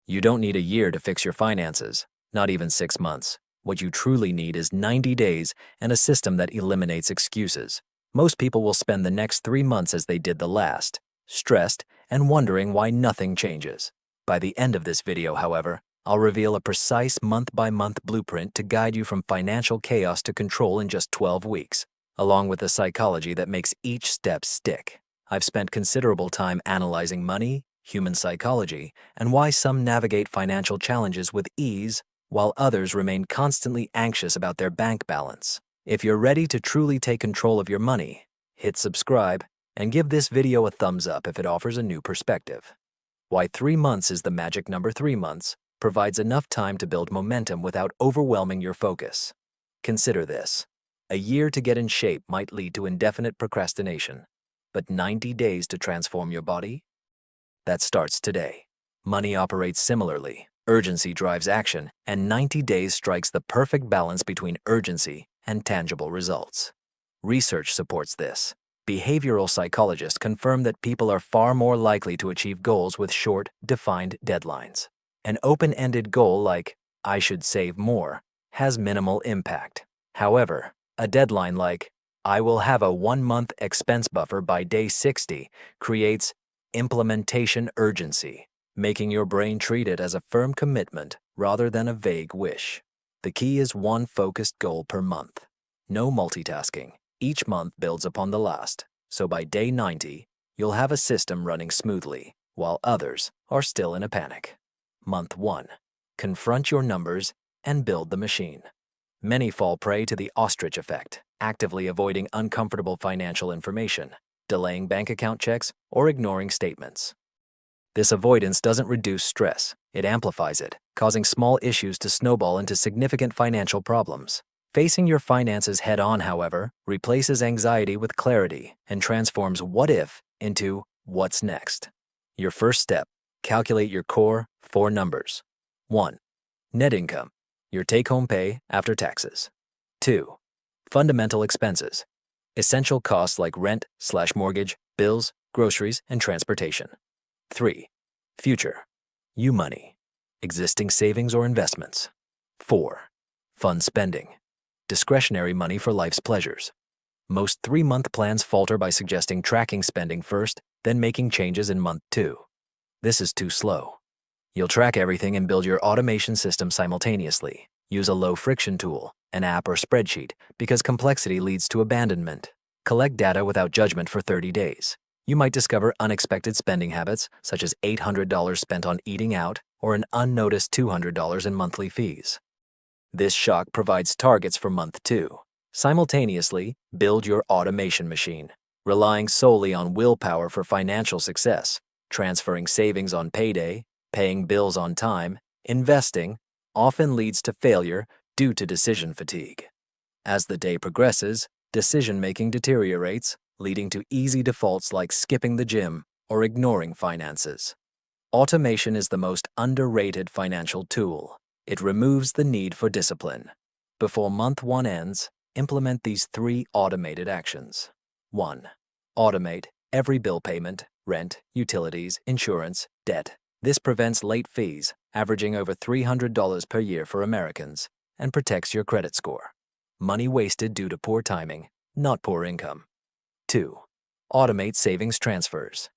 You don't need a year to fix your finances, not even 6 months. What you truly need is 90 days and a system that eliminates excuses. Most people will spend the next 3 months as they did the last, stressed and wondering why nothing changes. By the end of this video, however, I'll reveal a precise month-by-month blueprint to guide you from financial chaos to control in just 12 weeks, along with the psychology that makes each step stick. I've spent considerable time analyzing money, human psychology, and why some navigate financial challenges with ease while others remain constantly anxious about their bank balance. If you're ready to truly take control of your money, hit subscribe and give this video a thumbs up if it offers a new perspective. Why 3 months is the magic number. 3 months provides enough time to build momentum without overwhelming your focus. Consider this. A year to get in shape might lead to indefinite procrastination, but 90 days to transform your body? That starts today. Money operates similarly. Urgency drives action, and 90 days strikes the perfect balance between urgency and tangible results. Research supports this. Behavioral psychologists confirm that people are far more likely to achieve goals with short, defined deadlines. An open-ended goal like, "I should save more," has minimal impact. However, a deadline like, "I will have a 1-month expense buffer by day 60," creates implementation urgency, making your brain treat it as a firm commitment rather than a vague wish. The key is one focused goal per month. No multitasking. Each month builds upon the last, so by day 90, you'll have a system running smoothly, while others are still in a panic. Month 1. Confront your numbers and build the machine. Many fall prey to the ostrich effect, actively avoiding uncomfortable financial information, delaying bank account checks, or ignoring statements. This avoidance doesn't reduce stress, it amplifies it, causing small issues to snowball into significant financial problems. Facing your finances head-on, however, replaces anxiety with clarity and transforms what if into what's next. Your first step, calculate your core 4 numbers. 1. Net income, your take-home pay after taxes. 2. Fundamental expenses, essential costs like rent/mortgage, bills, groceries, and transportation. 3. Future, you money, existing savings or investments. 4. Fund spending, discretionary money for life's pleasures. Most 3-month plans falter by suggesting tracking spending first, then making changes in month 2. This is too slow. You'll track everything and build your automation system simultaneously. Use a low-friction tool, an app or spreadsheet, because complexity leads to abandonment. Collect data without judgment for 30 days. You might discover unexpected spending habits, such as $800 spent on eating out or an unnoticed $200 in monthly fees. This shock provides targets for month 2. Simultaneously, build your automation machine, relying solely on willpower for financial success, transferring savings on payday, paying bills on time, investing, often leads to failure due to decision fatigue. As the day progresses, decision-making deteriorates, leading to easy defaults like skipping the gym or ignoring finances. Automation is the most underrated financial tool. It removes the need for discipline. Before month 1 ends, implement these 3 automated actions. 1. Automate every bill payment, rent, utilities, insurance, debt. This prevents late fees, averaging over $300 per year for Americans, and protects your credit score. Money wasted due to poor timing, not poor income. 2. Automate savings transfers.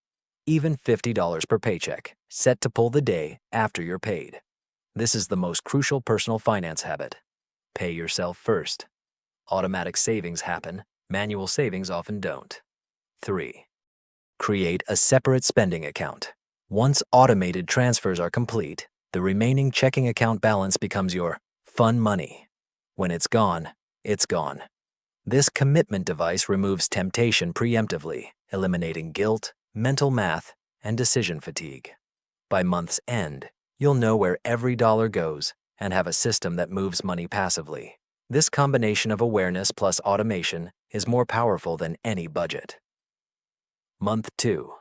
Even $50 per paycheck, set to pull the day after you're paid. This is the most crucial personal finance habit. Pay yourself first. Automatic savings happen, manual savings often don't. 3. Create a separate spending account. Once automated transfers are complete, the remaining checking account balance becomes your fun money. When it's gone, it's gone. This commitment device removes temptation preemptively, eliminating guilt, mental math, and decision fatigue. By month's end, you'll know where every dollar goes and have a system that moves money passively. This combination of awareness plus automation is more powerful than any budget. Month 2.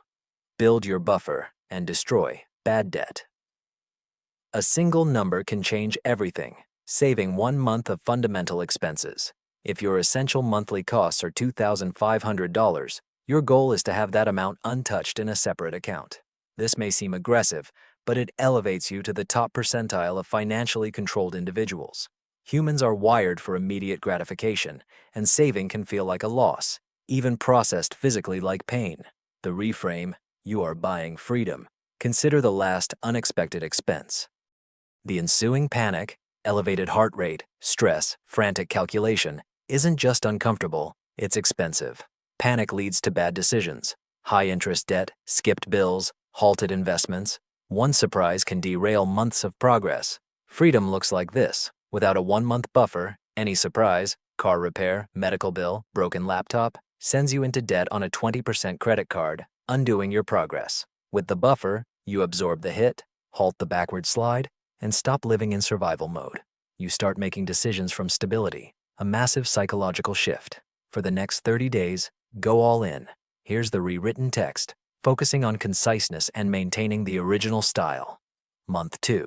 Build your buffer and destroy bad debt. A single number can change everything, saving 1 month of fundamental expenses. If your essential monthly costs are $2,500, your goal is to have that amount untouched in a separate account. This may seem aggressive, but it elevates you to the top percentile of financially controlled individuals. Humans are wired for immediate gratification, and saving can feel like a loss, even processed physically like pain. The reframe, you are buying freedom. Consider the last unexpected expense. The ensuing panic, elevated heart rate, stress, frantic calculation, isn't just uncomfortable, it's expensive. Panic leads to bad decisions, high-interest debt, skipped bills, halted investments. One surprise can derail months of progress. Freedom looks like this. Without a 1-month buffer, any surprise, car repair, medical bill, broken laptop, sends you into debt on a 20% credit card, undoing your progress. With the buffer, you absorb the hit, halt the backward slide, and stop living in survival mode. You start making decisions from stability, a massive psychological shift. For the next 30 days, go all in. Here's the rewritten text, focusing on conciseness and maintaining the original style. Month 2.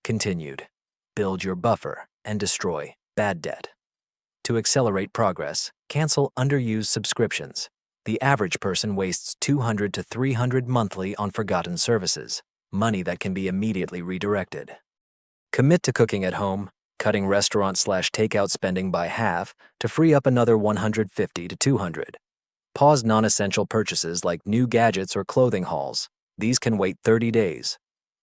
Continued. Build your buffer and destroy bad debt. To accelerate progress, cancel underused subscriptions. The average person wastes $200 to $300 monthly on forgotten services, money that can be immediately redirected. Commit to cooking at home, cutting restaurant/takeout spending by half to free up another $150 to $200. Pause non-essential purchases like new gadgets or clothing hauls. These can wait 30 days.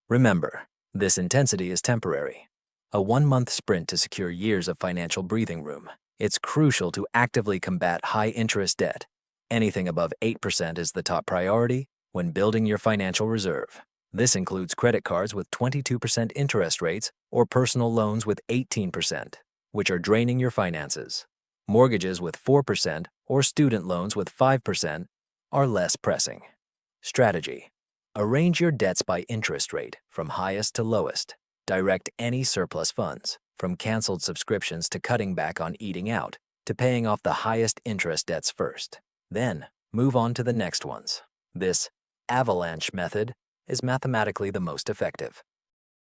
Remember, this intensity is temporary. A 1-month sprint to secure years of financial breathing room. It's crucial to actively combat high-interest debt. Anything above 8% is the top priority when building your financial reserve. This includes credit cards with 22% interest rates or personal loans with 18%, which are draining your finances. Mortgages with 4% or student loans with 5% are less pressing. Strategy. Arrange your debts by interest rate from highest to lowest. Direct any surplus funds, from canceled subscriptions to cutting back on eating out, to paying off the highest interest debts first. Then, move on to the next ones. This avalanche method is mathematically the most effective.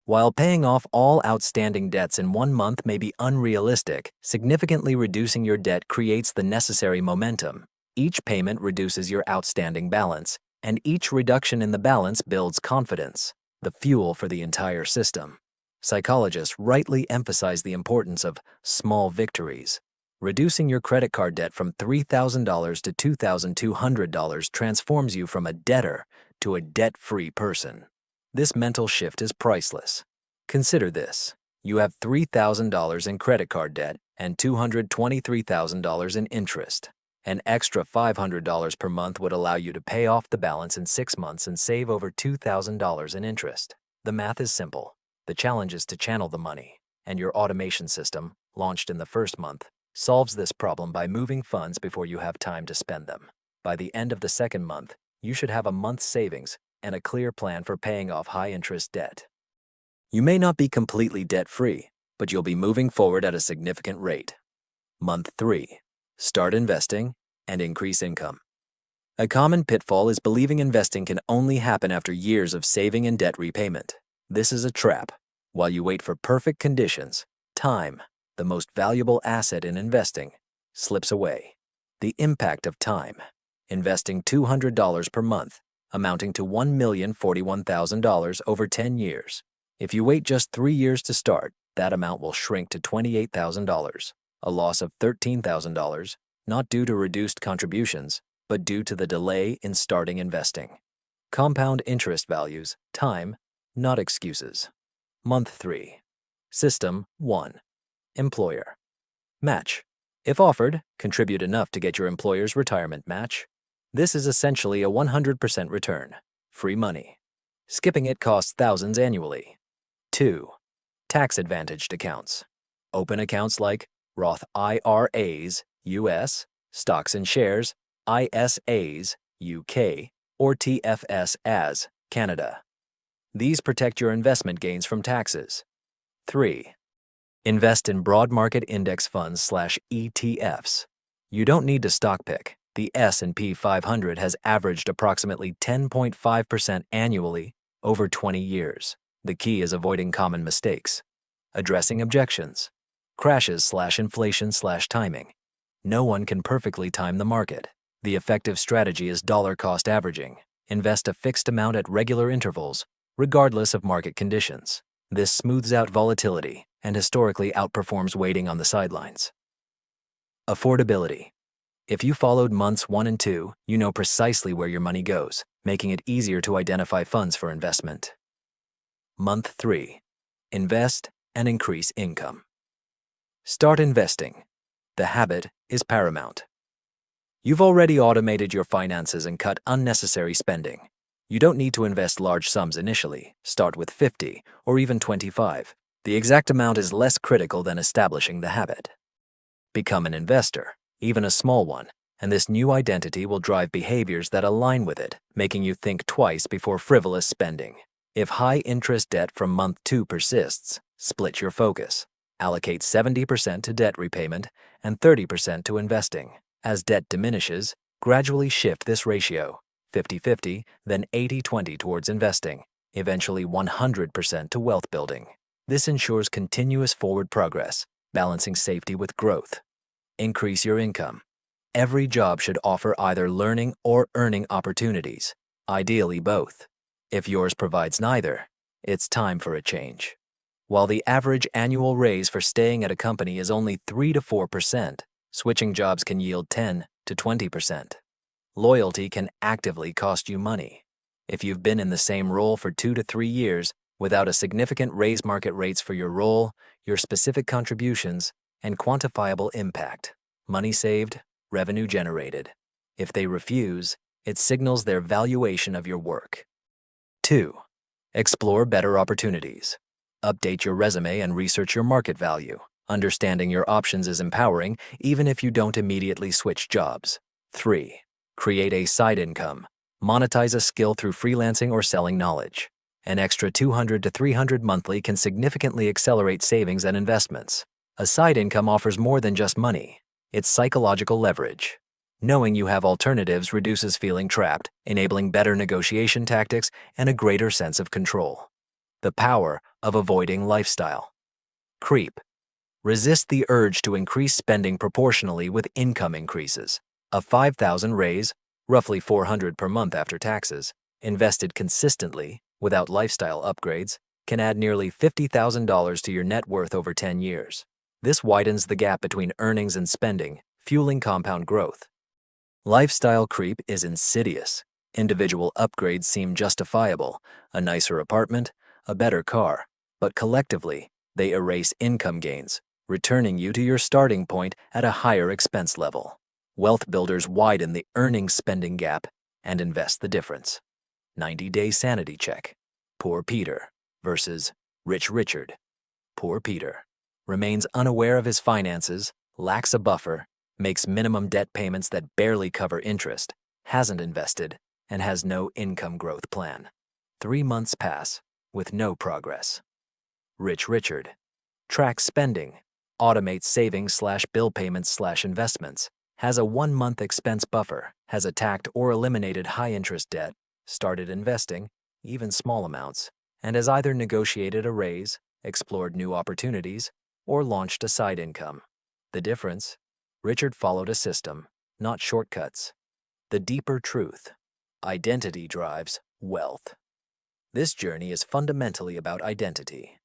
While paying off all outstanding debts in 1 month may be unrealistic, significantly reducing your debt creates the necessary momentum. Each payment reduces your outstanding balance, and each reduction in the balance builds confidence, the fuel for the entire system. Psychologists rightly emphasize the importance of small victories. Reducing your credit card debt from $3,000 to $2,200 transforms you from a debtor to a debt-free person. This mental shift is priceless. Consider this. You have $3,000 in credit card debt and $223,000 in interest. An extra $500 per month would allow you to pay off the balance in 6 months and save over $2,000 in interest. The math is simple. The challenge is to channel the money, and your automation system, launched in the first month, solves this problem by moving funds before you have time to spend them. By the end of the second month, you should have a month's savings and a clear plan for paying off high-interest debt. You may not be completely debt-free, but you'll be moving forward at a significant rate. Month 3. Start investing and increase income. A common pitfall is believing investing can only happen after years of saving and debt repayment. This is a trap. While you wait for perfect conditions, time, the most valuable asset in investing, slips away. The impact of time. Investing $200 per month, amounting to $1,041,000 over 10 years. If you wait just 3 years to start, that amount will shrink to $28,000, a loss of $13,000, not due to reduced contributions, but due to the delay in starting investing. Compound interest values, time, not excuses. Month 3. System 1. Employer. Match. If offered, contribute enough to get your employer's retirement match. This is essentially a 100% return. Free money. Skipping it costs thousands annually. 2. Tax-advantaged accounts. Open accounts like Roth IRAs, US, Stocks and Shares, ISAs, UK, or TFSAs, Canada. These protect your investment gains from taxes. 3. Invest in broad market index funds/ETFs. You don't need to stock pick. The S&P 500 has averaged approximately 10.5% annually over 20 years. The key is avoiding common mistakes. Addressing objections. Crashes/inflation/timing. No one can perfectly time the market. The effective strategy is dollar cost averaging. Invest a fixed amount at regular intervals, regardless of market conditions. This smooths out volatility and historically outperforms waiting on the sidelines. Affordability. If you followed months 1 and 2, you know precisely where your money goes, making it easier to identify funds for investment. Month 3. Invest and increase income. Start investing. The habit is paramount. You've already automated your finances and cut unnecessary spending. You don't need to invest large sums initially. Start with 50 or even 25. The exact amount is less critical than establishing the habit. Become an investor, even a small one, and this new identity will drive behaviors that align with it, making you think twice before frivolous spending. If high-interest debt from month 2 persists, split your focus. Allocate 70% to debt repayment and 30% to investing. As debt diminishes, gradually shift this ratio, 50-50, then 80-20 towards investing, eventually 100% to wealth building. This ensures continuous forward progress, balancing safety with growth. Increase your income. Every job should offer either learning or earning opportunities, ideally both. If yours provides neither, it's time for a change. While the average annual raise for staying at a company is only 3 to 4%, switching jobs can yield 10 to 20%. Loyalty can actively cost you money. If you've been in the same role for 2 to 3 years without a significant raise, market rates for your role, your specific contributions, and quantifiable impact, money saved, revenue generated. If they refuse, it signals their valuation of your work. 2. Explore better opportunities. Update your resume and research your market value. Understanding your options is empowering, even if you don't immediately switch jobs. 3. Create a side income. Monetize a skill through freelancing or selling knowledge. An extra $200 to $300 monthly can significantly accelerate savings and investments. A side income offers more than just money. It's psychological leverage. Knowing you have alternatives reduces feeling trapped, enabling better negotiation tactics and a greater sense of control. The power of avoiding lifestyle creep. Resist the urge to increase spending proportionally with income increases. A $5,000 raise, roughly $400 per month after taxes, invested consistently without lifestyle upgrades, can add nearly $50,000 to your net worth over 10 years. This widens the gap between earnings and spending, fueling compound growth. Lifestyle creep is insidious. Individual upgrades seem justifiable, a nicer apartment, a better car, but collectively, they erase income gains, returning you to your starting point at a higher expense level. Wealth builders widen the earnings-spending gap and invest the difference. 90-day sanity check. Poor Peter versus Rich Richard. Poor Peter remains unaware of his finances, lacks a buffer, makes minimum debt payments that barely cover interest, hasn't invested, and has no income growth plan. 3 months pass with no progress. Rich Richard tracks spending, automates savings/bill payments/investments, has a 1-month expense buffer, has attacked or eliminated high-interest debt, started investing, even small amounts, and has either negotiated a raise, explored new opportunities, or launched a side income. The difference? Richard followed a system, not shortcuts. The deeper truth: identity drives wealth. This journey is fundamentally about identity.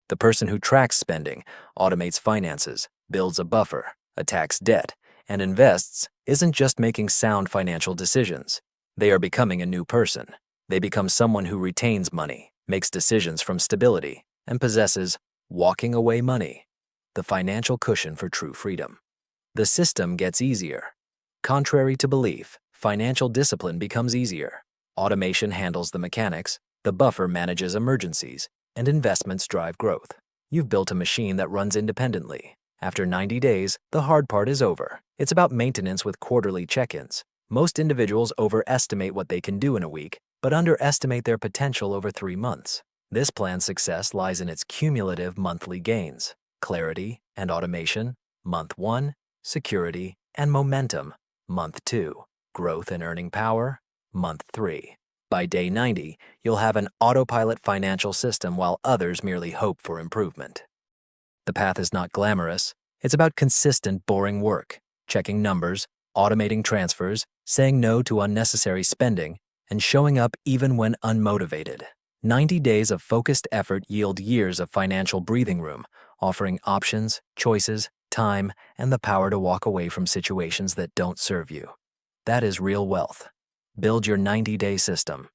The person who tracks spending, automates finances, builds a buffer, attacks debt, and invests isn't just making sound financial decisions. They are becoming a new person. They become someone who retains money, makes decisions from stability, and possesses walking away money, the financial cushion for true freedom. The system gets easier. Contrary to belief, financial discipline becomes easier. Automation handles the mechanics, the buffer manages emergencies, and investments drive growth. You've built a machine that runs independently. After 90 days, the hard part is over. It's about maintenance with quarterly check-ins. Most individuals overestimate what they can do in a week, but underestimate their potential over 3 months. This plan's success lies in its cumulative monthly gains: clarity and automation, month 1, security and momentum, month 2, growth and earning power, month 3. By day 90, you'll have an autopilot financial system while others merely hope for improvement. The path is not glamorous. It's about consistent, boring work, checking numbers, automating transfers, saying no to unnecessary spending, and showing up even when unmotivated. 90 days of focused effort yield years of financial breathing room, offering options, choices, time, and the power to walk away from situations that don't serve you. That is real wealth. Build your 90-day system.